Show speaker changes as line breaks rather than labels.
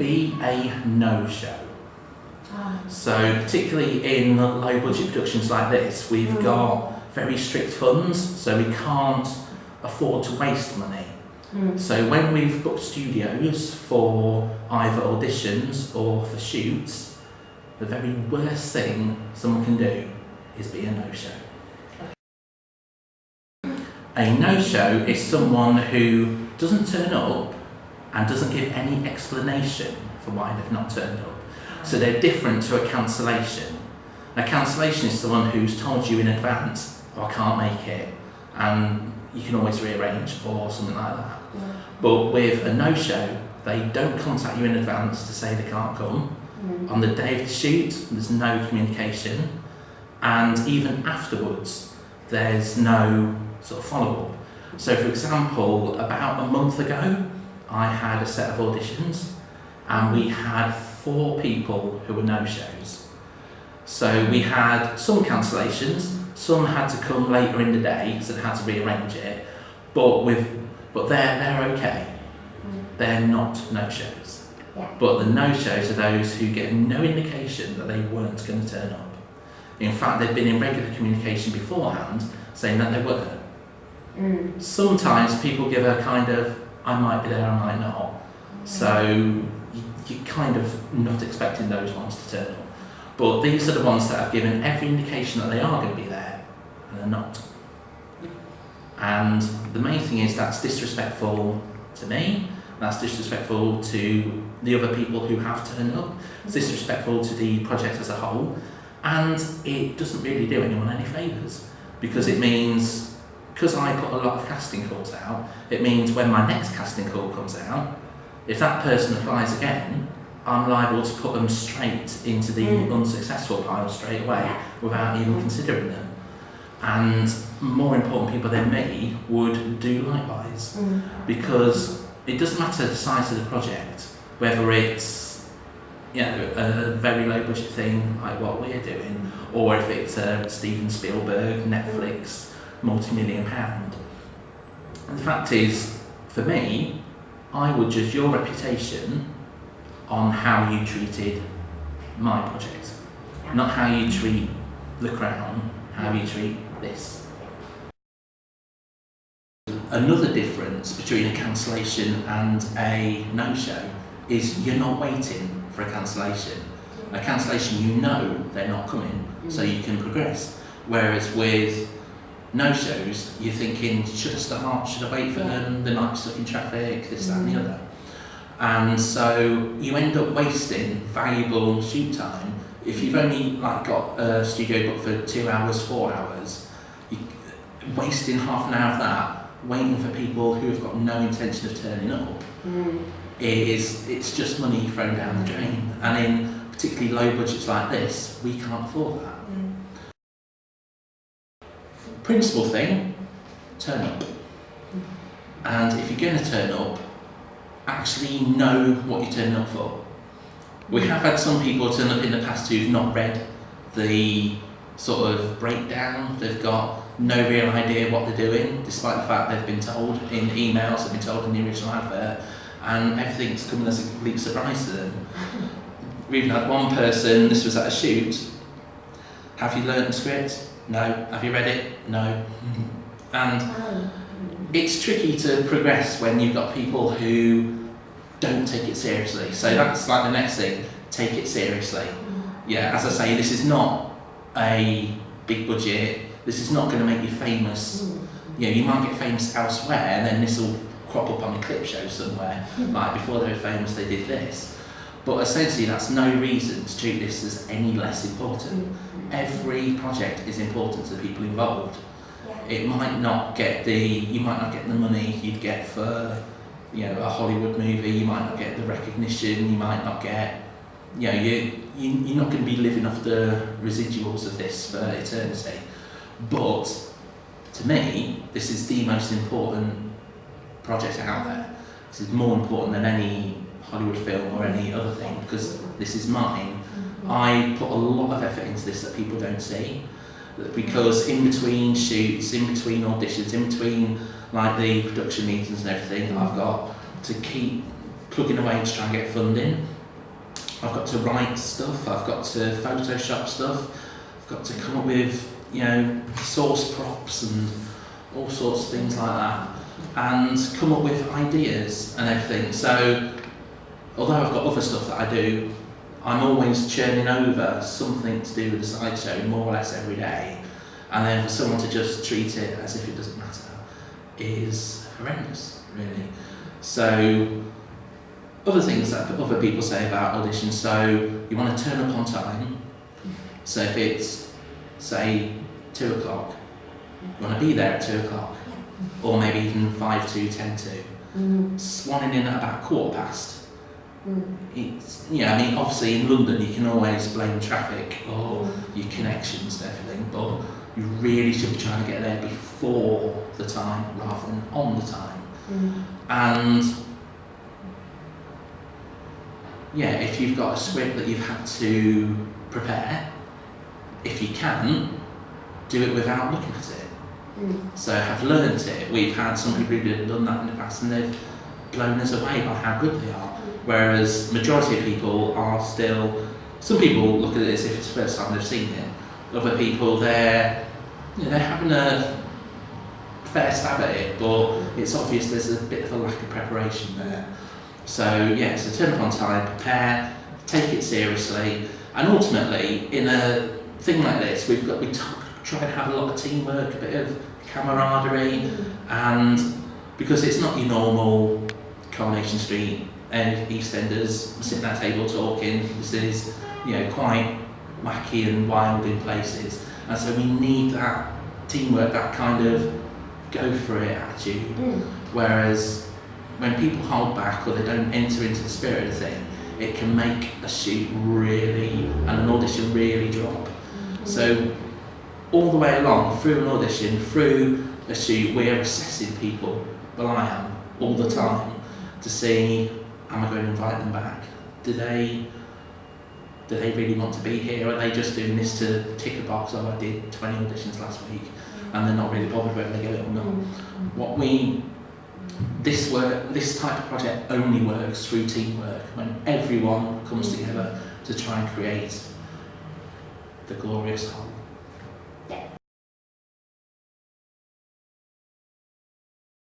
be a no-show. So particularly in low budget productions like this, we've got very strict funds, so we can't afford to waste money. So when we've booked studios for either auditions or for shoots, the very worst thing someone can do is be a no-show. A no-show is someone who doesn't turn up and doesn't give any explanation for why they've not turned up. So they're different to a cancellation. A cancellation is someone who's told you in advance, oh, I can't make it, and you can always rearrange or something like that. But with a no-show, they don't contact you in advance to say they can't come. On the day of the shoot, there's no communication, and even afterwards, there's no sort of follow-up. So for example, about a month ago, I had a set of auditions, and we had 4 people who were no-shows. So we had some cancellations, some had to come later in the day, so they had to rearrange it, but they're okay. They're not no-shows. But the no-shows are those who get no indication that they weren't going to turn up. In fact, they've been in regular communication beforehand, saying that they were. Sometimes people give a kind of, I might be there, I might not. So you're kind of not expecting those ones to turn up. But these are the ones that have given every indication that they are going to be there, and they're not. And the main thing is that's disrespectful to me, that's disrespectful to the other people who have turned up, it's disrespectful to the project as a whole, and it doesn't really do anyone any favours, because it means, because I put a lot of casting calls out, it means when my next casting call comes out, if that person applies again, I'm liable to put them straight into the unsuccessful pile straight away without even considering them. And more important people than me would do likewise, because it doesn't matter the size of the project, whether it's a very low budget thing like what we're doing, or if it's a Steven Spielberg, Netflix, multi-million pound. And the fact is, for me, I would judge your reputation on how you treated my project, not how you treat The Crown, how you treat this. Another difference between a cancellation and a no-show is you're not waiting for a cancellation. A cancellation, you know they're not coming, so you can progress. Whereas with no-shows, you're thinking, should I start, should I wait for them, they might be stuck in traffic, this, that and the other. And so you end up wasting valuable shoot time. If you've only got a studio booked for 2 hours, 4 hours, wasting half an hour of that, waiting for people who have got no intention of turning up, it's just money thrown down the drain. And in particularly low budgets like this, we can't afford that. Principal thing, turn up. And if you're going to turn up, actually know what you're turning up for. We have had some people turn up in the past who've not read the sort of breakdown. They've got no real idea what they're doing, despite the fact they've been told in emails, they've been told in the original advert, and everything's coming as a complete surprise to them. We even had one person, this was at a shoot, have you learnt the script? No. Have you read it? No. And it's tricky to progress when you've got people who don't take it seriously. So that's like the next thing, take it seriously. Yeah, as I say, this is not a big budget, this is not going to make you famous. You might get famous elsewhere and then this will crop up on a clip show somewhere. Like before they were famous they did this. But essentially that's no reason to treat this as any less important. Every project is important to the people involved. It might not get you might not get the money you'd get for a Hollywood movie, you might not get the recognition, you might not get, you're not going to be living off the residuals of this for eternity. But to me, this is the most important project out there. This is more important than any Hollywood film or any other thing, because this is mine. I put a lot of effort into this that people don't see, because in between shoots, in between auditions, in between the production meetings and everything, I've got to keep plugging away to try and get funding. I've got to write stuff, I've got to Photoshop stuff, I've got to come up with, you know, source props and all sorts of things like that, and come up with ideas and everything. So, although I've got other stuff that I do, I'm always churning over something to do with the sideshow more or less every day, and then for someone to just treat it as if it doesn't matter is horrendous, really. So, other things that other people say about Audition, so you want to turn up on time. So if it's, say, 2 o'clock, you want to be there at 2 o'clock, or maybe even 5 to 10 to. Swanning in at about 15:15. It's, yeah, I mean, obviously in London you can always blame traffic or your connections and everything, but you really should be trying to get there before the time rather than on the time. And yeah, if you've got a script that you've had to prepare, if you can, do it without looking at it. So have learnt it. We've had some people who've done that in the past and they've blown us away by how good they are. Whereas majority of people are still, some people look at it as if it's the first time they've seen it. Other people, they're having a fair stab at it, but it's obvious there's a bit of a lack of preparation there. So yeah, so turn up on time, prepare, take it seriously, and ultimately in a thing like this, we try and have a lot of teamwork, a bit of camaraderie, and because it's not your normal Coronation Street and EastEnders sitting at a table talking, this is, you know, quite wacky and wild in places, and so we need that teamwork, that kind of go for it attitude. Whereas when people hold back or they don't enter into the spirit of the thing, it can make a shoot really, and an audition really drop. So all the way along, through an audition, through a shoot, we're assessing people, well I am, all the time, to see, am I going to invite them back? Do they really want to be here? Or are they just doing this to tick a box? Oh, I did 20 auditions last week, and they're not really bothered whether they get it or not. This type of project only works through teamwork, when everyone comes together to try and create the glorious whole.